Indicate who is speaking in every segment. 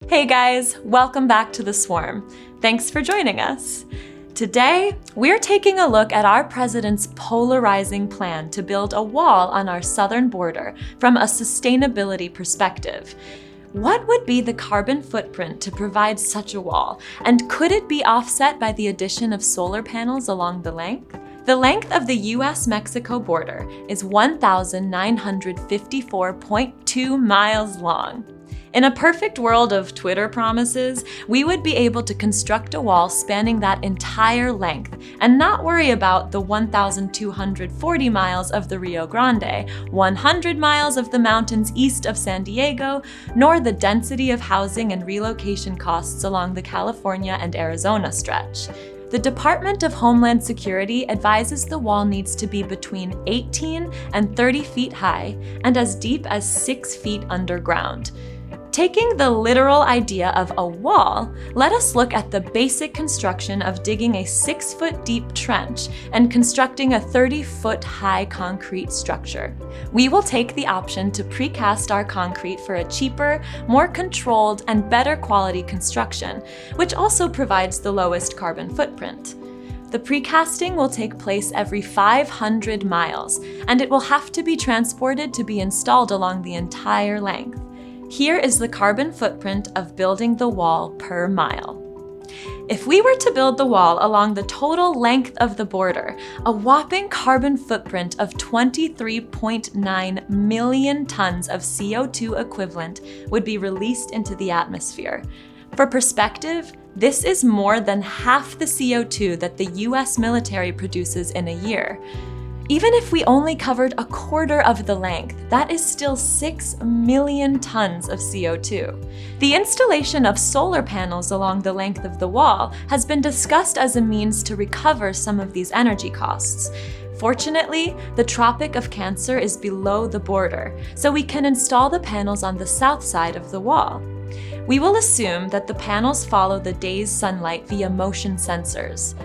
Speaker 1: Hey guys, welcome back to The Swarm. Thanks for joining us. Today, we're taking a look at our president's polarizing plan to build a wall on our southern border from a sustainability perspective. What would be the carbon footprint to provide such a wall, and could it be offset by the addition of solar panels along the length? The length of the US-Mexico border is 1,954.2 miles long. In a perfect world of Twitter promises, we would be able to construct a wall spanning that entire length and not worry about the 1,240 miles of the Rio Grande, 100 miles of the mountains east of San Diego, nor the density of housing and relocation costs along the California and Arizona stretch. The Department of Homeland Security advises the wall needs to be between 18 and 30 feet high and as deep as 6 feet underground. Taking the literal idea of a wall, let us look at the basic construction of digging a 6-foot deep trench and constructing a 30-foot high concrete structure. We will take the option to precast our concrete for a cheaper, more controlled, and better quality construction, which also provides the lowest carbon footprint. The precasting will take place every 500 miles, and it will have to be transported to be installed along the entire length. Here is the carbon footprint of building the wall per mile. If we were to build the wall along the total length of the border, a whopping carbon footprint of 23.9 million tons of CO2 equivalent would be released into the atmosphere. For perspective, this is more than half the CO2 that the US military produces in a year. Even if we only covered a quarter of the length, that is still 6 million tons of CO2. The installation of solar panels along the length of the wall has been discussed as a means to recover some of these energy costs. Fortunately, the Tropic of Cancer is below the border, so we can install the panels on the south side of the wall. We will assume that the panels follow the day's sunlight via motion sensors.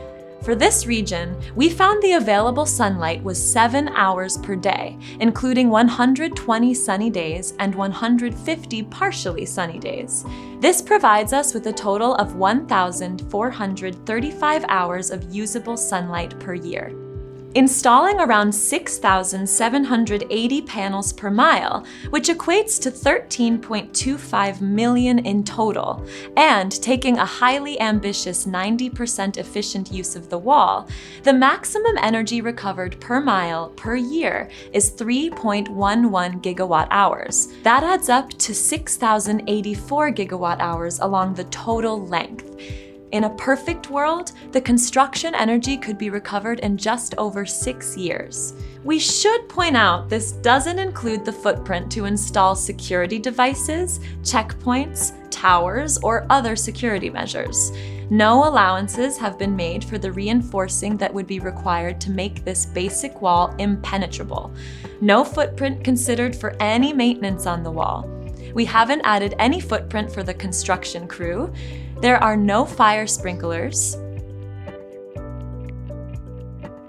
Speaker 1: For this region, we found the available sunlight was 7 hours per day, including 120 sunny days and 150 partially sunny days. This provides us with a total of 1,435 hours of usable sunlight per year. Installing around 6,780 panels per mile, which equates to 13.25 million in total, and taking a highly ambitious 90% efficient use of the wall, the maximum energy recovered per mile per year is 3.11 gigawatt hours. That adds up to 6,084 gigawatt hours along the total length. In a perfect world, the construction energy could be recovered in just over 6 years. We should point out this doesn't include the footprint to install security devices, checkpoints, towers, or other security measures. No allowances have been made for the reinforcing that would be required to make this basic wall impenetrable. No footprint considered for any maintenance on the wall. We haven't added any footprint for the construction crew. There are no fire sprinklers.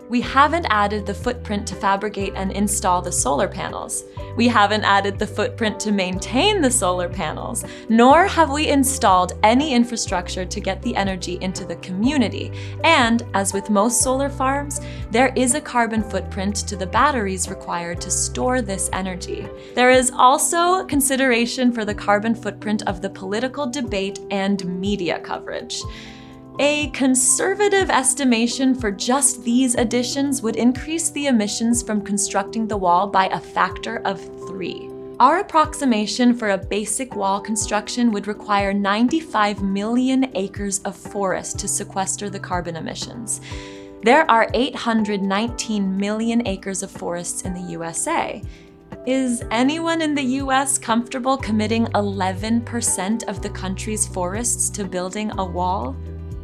Speaker 1: We haven't added the footprint to fabricate and install the solar panels. We haven't added the footprint to maintain the solar panels, nor have we installed any infrastructure to get the energy into the community. And, as with most solar farms, there is a carbon footprint to the batteries required to store this energy. There is also consideration for the carbon footprint of the political debate and media coverage. A conservative estimation for just these additions would increase the emissions from constructing the wall by a factor of 3. Our approximation for a basic wall construction would require 95 million acres of forest to sequester the carbon emissions. There are 819 million acres of forests in the USA. Is anyone in the US comfortable committing 11% of the country's forests to building a wall?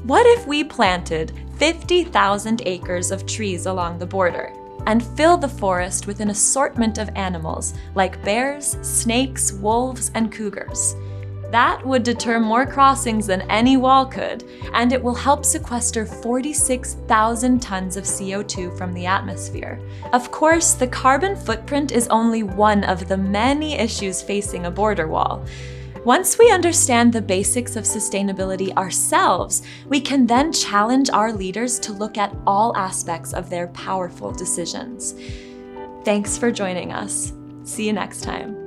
Speaker 1: What if we planted 50,000 acres of trees along the border and fill the forest with an assortment of animals like bears, snakes, wolves, and cougars? That would deter more crossings than any wall could, and it will help sequester 46,000 tons of CO2 from the atmosphere. Of course, the carbon footprint is only one of the many issues facing a border wall. Once we understand the basics of sustainability ourselves, we can then challenge our leaders to look at all aspects of their powerful decisions. Thanks for joining us. See you next time.